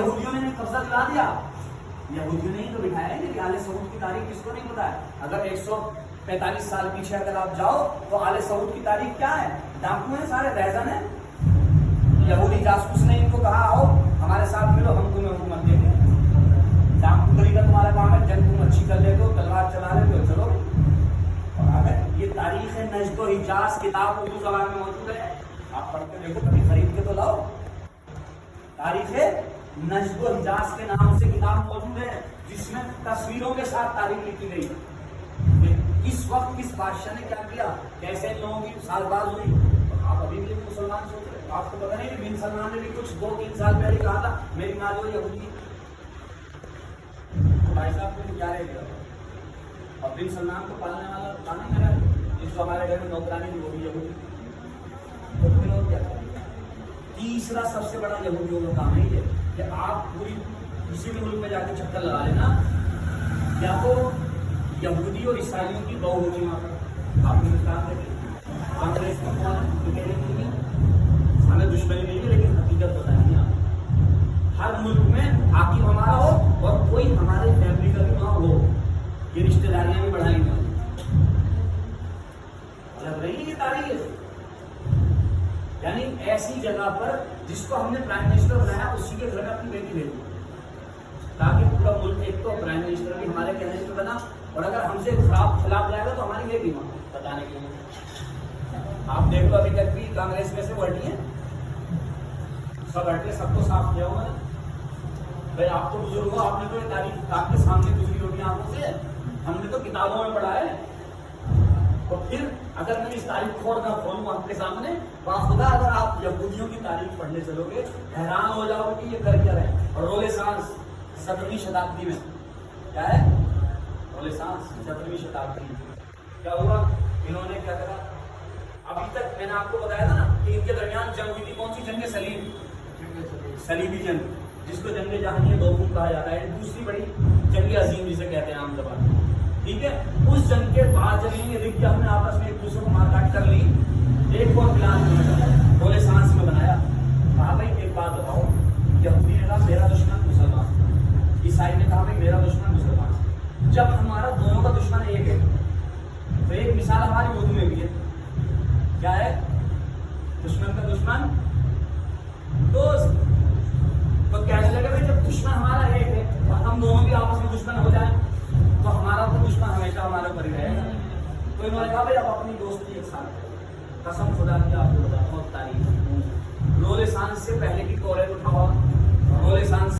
یہودیوں نے قبضہ دلا دیا، یہودیوں نے ہی تو بٹھایا ہے کہ آل سعود کی تاریخ کس کو نہیں پتا ہے؟ اگر 145 سال پیچھے اگر آپ جاؤ تو آل سعود کی تاریخ کیا ہے؟ ڈاکو ہیں سارے، رہزن ہیں، یہودی جاسوس نے ان کو کہا آؤ ہمارے ساتھ ملو ہم تمہیں حکومت دیں گے، ڈاکوگری کا تمہارا کام ہے، جنگ تم اچھی کر لیتے ہو، تلوار چلا لیتے ہو، چلو اور آ گئے۔ یہ تاریخ نجد و حجاز کتاب اردو زبان میں موجود ہے، آپ پڑھ کے دیکھو، کبھی خرید کے تو لاؤ۔ تاریخ نجد و حجاز کے نام سے کتاب موجود ہے جس میں تصویروں کے ساتھ تاریخ لکھی گئی، کس وقت کس بادشاہ نے کیا کیا، کیسے ان لوگوں کی سال باز ہوئی۔ آپ ابھی بھی مسلمان سوچ رہے، آپ کو پتا نہیں بن سلمان نے بھی کچھ 2-3 سال پہلے کہا تھا میری ماں جو یہودی ہے۔ بھائی صاحب کو کیا رہے گا، اور بن سلمان کو پالنے والا پانے لگا، جس کو ہمارے گھر میں نوکرانی تھی وہ بھی یہودی، تو پھر اور کیا کریں گے؟ تیسرا سب سے بڑا یہودیوں کا کام ہے یہ کہ آپ پوری کسی بھی ملک میں جا کے چکر لگا لینا، یا تو یہودی اور عیسائیوں کی بہو ہوگی وہاں پر، آپ نے کہا کہ کانگریس کا کون ہے، ہمیں دشمنی نہیں ہے لیکن حقیقت بتائیں آپ، ہر ملک میں حاکم ہمارا ہو اور کوئی ہمارے فیملی کا بھی نہ ہو، یہ رشتہ داریاں بھی بڑھائیں گے، لگ رہی ہے یہ تاریخ۔ یعنی ایسی جگہ پر جس کو ہم نے پرائم منسٹر بنایا اسی کے گھر میں اپنی بیٹی بھیجی تاکہ پورا ملک ایک تو پرائم منسٹر بھی ہمارے کہنے سے بنا، اور اگر ہم سے خلاف جائے گا تو ہماری بیٹی وہاں بتانے کے لیے۔ آپ دیکھ لو ابھی تک بھی کانگریس میں سے وہ ہٹی ہیں، سب ہٹے، سب کو صاف کیا ہوا ہے۔ بھائی آپ تو بزرگ ہو، آپ نے تو یہ تاریخ آپ کے سامنے گزری ہوگی آنکھوں سے، ہم نے تو کتابوں میں پڑھا ہے، تو پھر اگر میں اس تاریخ کو نہ کھولوں آپ کے سامنے، باخدا اگر آپ یہودیوں کی تاریخ پڑھنے چلو گے حیران ہو جاؤ کہ یہ کر کیا رہے ہیں۔ اور رولسانس 17ویں شتابدی میں کیا ہے؟ رولسانس 17ویں شتابدی میں کیا ہوا؟ انہوں نے کیا کرا؟ ابھی تک میں نے آپ کو بتایا تھا نا کہ ان کے درمیان جنگ ہوئی تھی، کون سی جنگ؟ صلیبی جنگ، جس کو جنگ جہانیہ دوم کہا جاتا ہے، دوسری بڑی جنگ عظیم جسے کہتے ہیں عام زبان میں، ٹھیک ہے۔ اس جنگ کے بعد جب یہ رک ہم نے آپس میں ایک دوسرے کو مار کاٹ کر لی، ایک اور پلان رولسانس میں بنایا، کہا بھائی ایک بات بتاؤ، یہودی نے کہا میرا دشمن مسلمان، عیسائی نے کہا بھائی میرا دشمن مسلمان، جب ہمارا دونوں کا دشمن ایک ہے تو ایک مثال ہماری اردو میں بھی ہے، کیا ہے؟ دشمن کا دشمن دوست۔ تو کہنے لگے بھائی جب دشمن ہمارا ایک ہے اور ہم دونوں بھی آپس میں دشمن ہو جائیں تو ہمارا تو دشمن ہمیشہ ہمارے اوپر ہی رہے گا۔ تو انہوں نے کہا بھائی اب اپنی دوستی ایک ساتھ، قسم خدا کی آپ کو بتا بہت تاریخ، رولسانس سے پہلے کی کوڑے اٹھاؤ، رولسانس